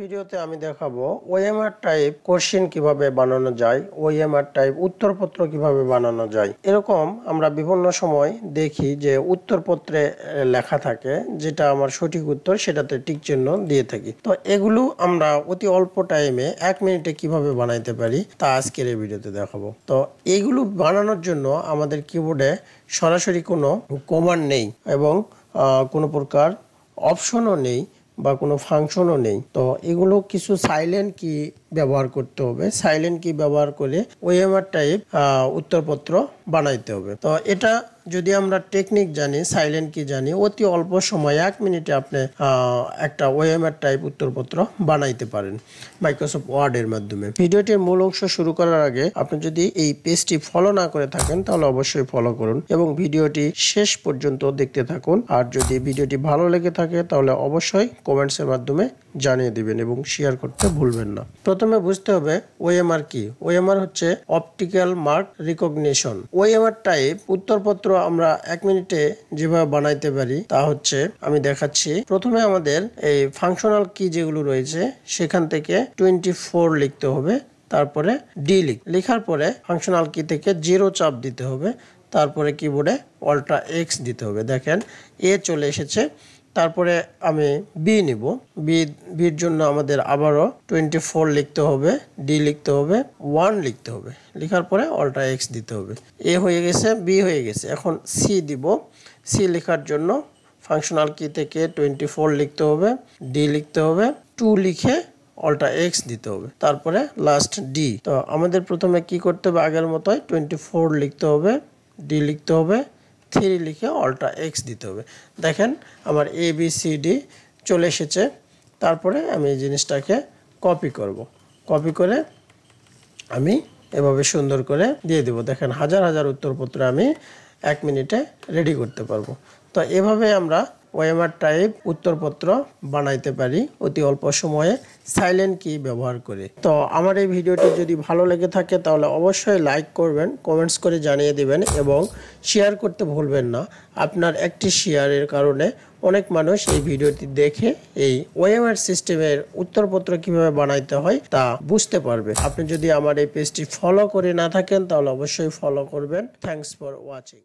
ভিডিওতে আমি দেখাবো ওএমআর টাইপ কোশ্চেন কিভাবে বানানো যায়, ওএমআর টাইপ উত্তরপত্র কিভাবে বানানো যায়। এরকম আমরা বিভিন্ন সময় দেখি যে উত্তরপত্রে লেখা থাকে যেটা আমার সঠিক উত্তর সেটাতে টিক চিহ্ন দিয়ে থাকি। তো এগুলো আমরা অতি অল্প টাইমে 1 মিনিটে কিভাবে বানাইতে পারি তা আজকের এই ভিডিওতে দেখাবো। তো এইগুলো বানানোর জন্য আমাদের কিবোর্ডে সরাসরি কোনো কমান্ড নেই এবং কোনো প্রকার অপশনও নেই বা কোনো ফাংশনও নেই। তো এগুলো কিছু সাইলেন্ট কি ব্যবহার করতে হবে। সাইলেন্ট কি ব্যবহার করে ওএমআর টাইপ উত্তরপত্র বানাইতে হবে। তো এটা যদি আমরা টেকনিক জানি, সাইলেন্ট কি জানি, অতি অল্প সময় 1 মিনিটে আপনি একটা ওএমআর টাইপ উত্তরপত্র বানাইতে পারেন মাইক্রোসফট ওয়ার্ডের মাধ্যমে। ভিডিওটির মূল অংশ শুরু করার আগে আপনি যদি এই পেজটি ফলো না করে থাকেন তাহলে অবশ্যই ফলো করুন এবং ভিডিওটি শেষ পর্যন্ত দেখতে থাকুন। আর যদি ভিডিওটি ভালো লেগে থাকে তাহলে অবশ্যই কমেন্টসের মাধ্যমে জানিয়ে দিবেন এবং শেয়ার করতে ভুলবেন না। প্রথমে বুঝতে হবে ওএমআর কি। ওএমআর হচ্ছে optical mark recognition. OMR type উত্তরপত্র আমরা 1 মিনিটে যেভাবে বানাইতে পারি তা হচ্ছে আমি দেখাচ্ছি। প্রথমে আমাদের এই ফাংশনাল কি যেগুলো রয়েছে সেখান থেকে 24 লিখতে হবে, তারপরে ডি লেখার পরে ফাংশনাল কি থেকে 0 চাপ দিতে হবে, তারপরে কিবোর্ডে অল্টা এক্স দিতে হবে। দেখেন এ চলে এসেছে। তারপরে আমি বি নিব। বির জন্য আমাদের আবারও 24 লিখতে হবে, ডি লিখতে হবে, 1 লিখতে হবে, লেখার পরে অল্টা এক্স দিতে হবে। এ হয়ে গেছে, বি হয়ে গেছে। এখন সি দিব। সি লেখার জন্য ফাংশনাল কি থেকে 24 লিখতে হবে, ডি লিখতে হবে, 2 লিখে অল্টা এক্স দিতে হবে, তারপরে লাস্ট ডি। তো আমাদের প্রথমে কি করতে হবে, আগের মতোই 24 লিখতে হবে, ডি লিখতে হবে, 3 লিখে অল্টা এক্স দিতে হবে। দেখেন আমার এ বি সি ডি চলে এসেছে। তারপরে আমি এই জিনিসটাকে কপি করব। কপি করে আমি এভাবে সুন্দর করে দিয়ে দেব। দেখেন হাজার হাজার উত্তরপত্র আমি 1 মিনিটে রেডি করতে পারবো। তো এভাবে আমরা ওএমআর টাইপ উত্তরপত্র বানাইতে পারি অতি অল্প সময়ে সাইলেন্ট কি ব্যবহার করে। তো আমার এই ভিডিওটি যদি ভালো লেগে থাকে তাহলে অবশ্যই লাইক করবেন, কমেন্টস করে জানিয়ে দিবেন এবং শেয়ার করতে ভুলবেন না। আপনার একটি শেয়ারের কারণে অনেক মানুষ এই ভিডিওটি দেখে এই ওএমআর সিস্টেমের উত্তরপত্র কিভাবে বানাইতে হয় তা বুঝতে পারবে। আপনি যদি আমার এই পেজটি ফলো করে না থাকেন তাহলে অবশ্যই ফলো করবেন। Thanks for watching.